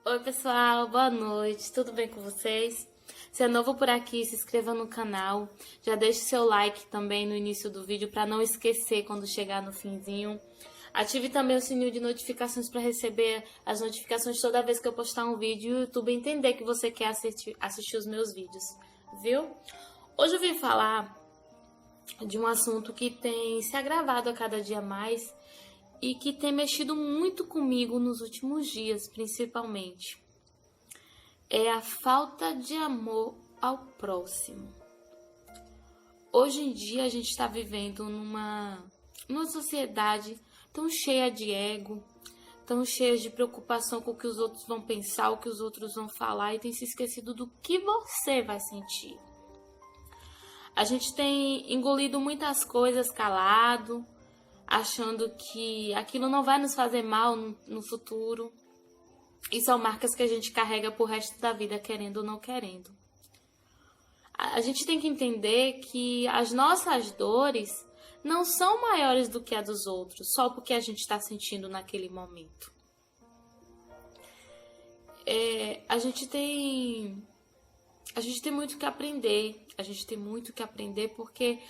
Oi pessoal, boa noite, tudo bem com vocês? Se é novo por aqui, se inscreva no canal, já deixe seu like também no início do vídeo para não esquecer quando chegar no finzinho. Ative também o sininho de notificações para receber as notificações toda vez que eu postar um vídeo e o YouTube entender que você quer assistir os meus vídeos, viu? Hoje eu vim falar de um assunto que tem se agravado a cada dia mais e que tem mexido muito comigo nos últimos dias, principalmente. É a falta de amor ao próximo. Hoje em dia a gente está vivendo numa sociedade tão cheia de ego, tão cheia de preocupação com o que os outros vão pensar, o que os outros vão falar, e tem se esquecido do que você vai sentir. A gente tem engolido muitas coisas calado, achando que aquilo não vai nos fazer mal no futuro. E são marcas que a gente carrega pro resto da vida, querendo ou não querendo. A gente tem que entender que as nossas dores não são maiores do que a dos outros, só porque a gente está sentindo naquele momento. A gente tem muito que aprender. A gente tem muito que aprender porque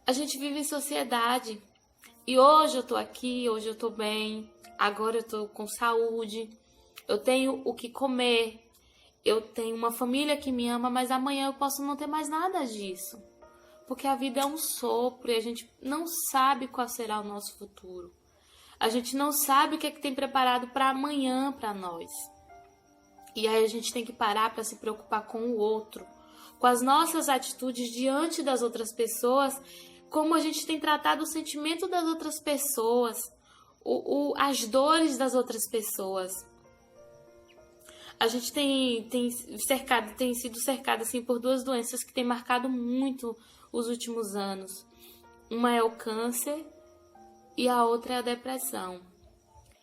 a gente vive em sociedade. E hoje eu tô aqui, hoje eu tô bem, agora eu tô com saúde, eu tenho o que comer, eu tenho uma família que me ama, mas amanhã eu posso não ter mais nada disso. Porque a vida é um sopro e a gente não sabe qual será o nosso futuro. A gente não sabe o que é que tem preparado para amanhã para nós. E aí a gente tem que parar para se preocupar com o outro, com as nossas atitudes diante das outras pessoas, como a gente tem tratado o sentimento das outras pessoas, as dores das outras pessoas. A gente tem sido cercado assim, por duas doenças que têm marcado muito os últimos anos. Uma é o câncer e a outra é a depressão.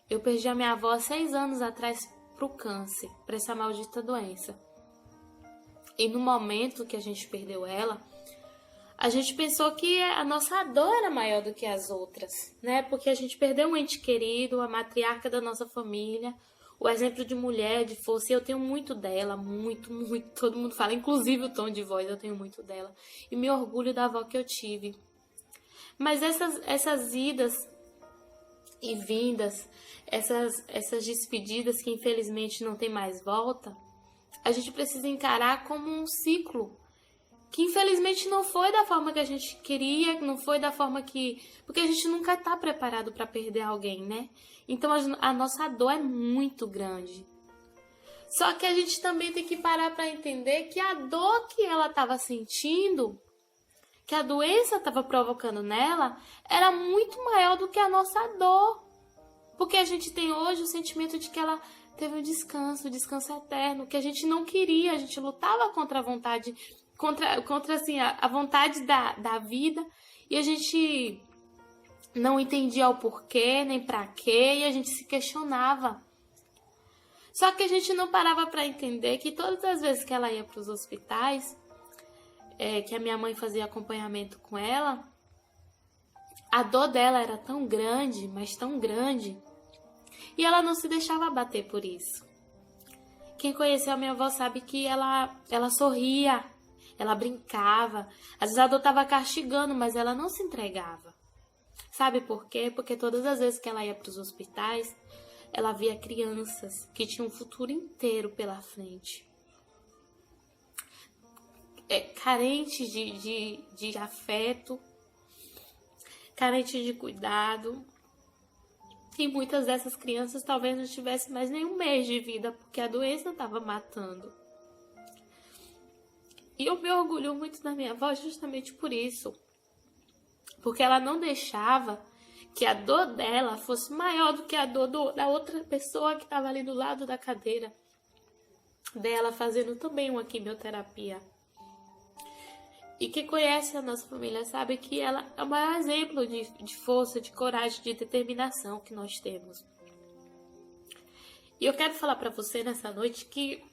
Eu perdi a minha avó há 6 anos atrás para o câncer, para essa maldita doença. E no momento que a gente perdeu ela, a gente pensou que a nossa dor era maior do que as outras, né? Porque a gente perdeu um ente querido, a matriarca da nossa família, o exemplo de mulher, de força. E eu tenho muito dela, muito, muito. Todo mundo fala, inclusive o tom de voz, eu tenho muito dela. E me orgulho da avó que eu tive. Mas essas idas e vindas, essas despedidas que infelizmente não tem mais volta, a gente precisa encarar como um ciclo que infelizmente não foi da forma que a gente queria, não foi da forma que... Porque a gente nunca está preparado para perder alguém, né? Então a nossa dor é muito grande. Só que a gente também tem que parar para entender que a dor que ela estava sentindo, que a doença estava provocando nela, era muito maior do que a nossa dor. Porque a gente tem hoje o sentimento de que ela teve um descanso eterno, que a gente não queria, a gente lutava contra a vontade, contra assim, a vontade da vida, e a gente não entendia o porquê, nem pra quê, e a gente se questionava. Só que a gente não parava para entender que todas as vezes que ela ia para os hospitais, que a minha mãe fazia acompanhamento com ela, a dor dela era tão grande, mas tão grande, e ela não se deixava abater por isso. Quem conheceu a minha avó sabe que ela sorria, ela brincava. Às vezes a dor estava castigando, mas ela não se entregava. Sabe por quê? Porque todas as vezes que ela ia para os hospitais, ela via crianças que tinham um futuro inteiro pela frente. Carentes de afeto, carentes de cuidado. E muitas dessas crianças talvez não tivessem mais nenhum mês de vida, porque a doença estava matando. E eu me orgulho muito da minha avó justamente por isso. Porque ela não deixava que a dor dela fosse maior do que a dor da outra pessoa que estava ali do lado da cadeira dela, fazendo também uma quimioterapia. E quem conhece a nossa família sabe que ela é o maior exemplo de força, de coragem, de determinação que nós temos. E eu quero falar para você nessa noite que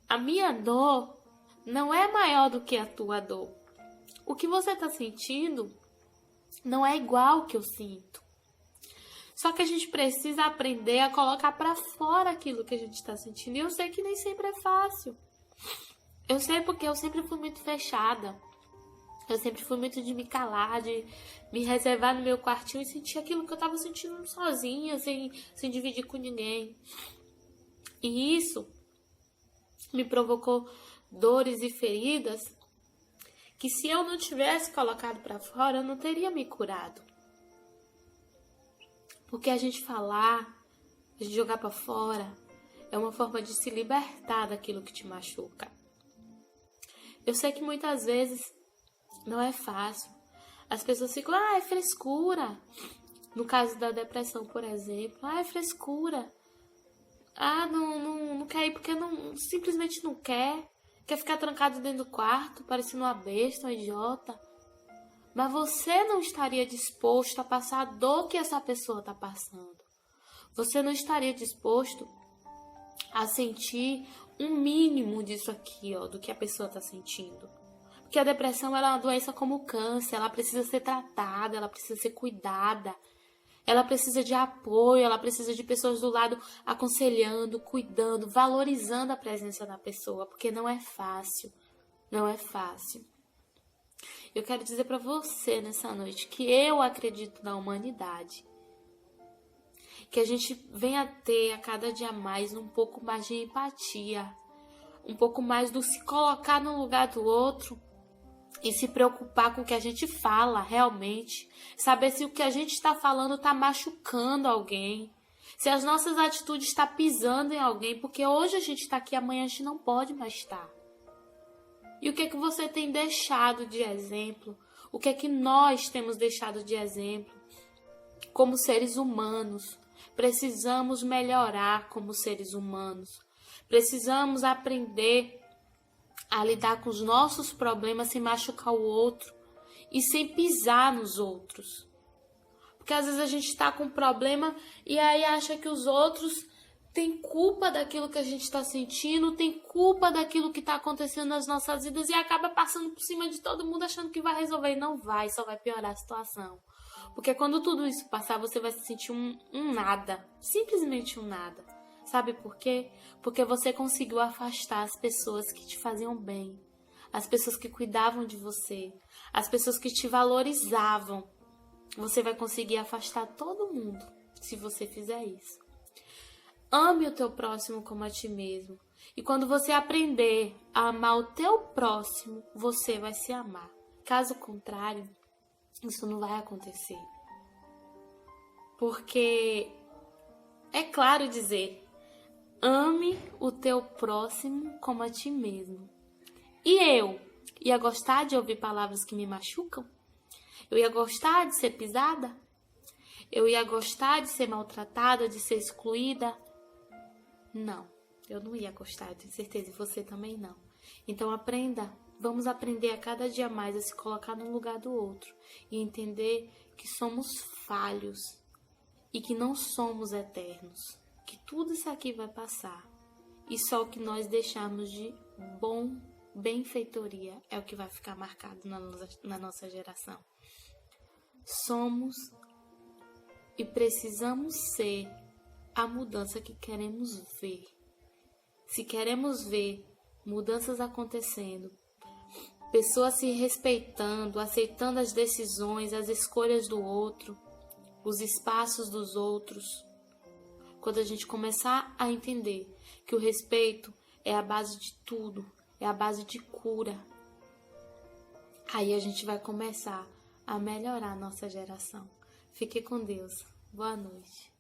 a minha dor não é maior do que a tua dor. O que você está sentindo não é igual ao que eu sinto. Só que a gente precisa aprender a colocar pra fora aquilo que a gente tá sentindo. E eu sei que nem sempre é fácil. Eu sei porque eu sempre fui muito fechada. Eu sempre fui muito de me calar, de me reservar no meu quartinho e sentir aquilo que eu tava sentindo sozinha, sem dividir com ninguém. E isso me provocou dores e feridas que, se eu não tivesse colocado pra fora, eu não teria me curado. Porque a gente falar, a gente jogar pra fora, é uma forma de se libertar daquilo que te machuca. Eu sei que muitas vezes não é fácil. As pessoas ficam, é frescura. No caso da depressão, por exemplo, é frescura. Não quer ir porque simplesmente não quer. Quer ficar trancado dentro do quarto, parecendo uma besta, uma idiota. Mas você não estaria disposto a passar a dor que essa pessoa está passando. Você não estaria disposto a sentir um mínimo disso aqui, do que a pessoa está sentindo. Porque a depressão ela é uma doença como o câncer, ela precisa ser tratada, ela precisa ser cuidada. Ela precisa de apoio, ela precisa de pessoas do lado aconselhando, cuidando, valorizando a presença da pessoa, porque não é fácil, não é fácil. Eu quero dizer para você nessa noite que eu acredito na humanidade, que a gente venha ter a cada dia mais um pouco mais de empatia, um pouco mais do se colocar no lugar do outro e se preocupar com o que a gente fala realmente, saber se o que a gente está falando está machucando alguém, se as nossas atitudes estão pisando em alguém, porque hoje a gente está aqui, amanhã a gente não pode mais estar. E o que é que você tem deixado de exemplo? O que é que nós temos deixado de exemplo? Como seres humanos, precisamos melhorar como seres humanos. Precisamos aprender a lidar com os nossos problemas sem machucar o outro e sem pisar nos outros. Porque às vezes a gente está com um problema e aí acha que os outros têm culpa daquilo que a gente está sentindo, tem culpa daquilo que está acontecendo nas nossas vidas e acaba passando por cima de todo mundo achando que vai resolver. E não vai, só vai piorar a situação. Porque quando tudo isso passar, você vai se sentir um nada, simplesmente um nada. Sabe por quê? Porque você conseguiu afastar as pessoas que te faziam bem, as pessoas que cuidavam de você, as pessoas que te valorizavam. Você vai conseguir afastar todo mundo se você fizer isso. Ame o teu próximo como a ti mesmo. E quando você aprender a amar o teu próximo, você vai se amar. Caso contrário, isso não vai acontecer. Porque é claro dizer, ame o teu próximo como a ti mesmo. E eu ia gostar de ouvir palavras que me machucam? Eu ia gostar de ser pisada? Eu ia gostar de ser maltratada, de ser excluída? Não, eu não ia gostar, tenho certeza, e você também não. Então vamos aprender a cada dia mais a se colocar no lugar do outro e entender que somos falhos e que não somos eternos, que tudo isso aqui vai passar e só o que nós deixarmos de benfeitoria é o que vai ficar marcado na nossa geração. Somos e precisamos ser a mudança que queremos ver. Se queremos ver mudanças acontecendo, pessoas se respeitando, aceitando as decisões, as escolhas do outro, os espaços dos outros, quando a gente começar a entender que o respeito é a base de tudo, é a base de cura, aí a gente vai começar a melhorar a nossa geração. Fique com Deus. Boa noite.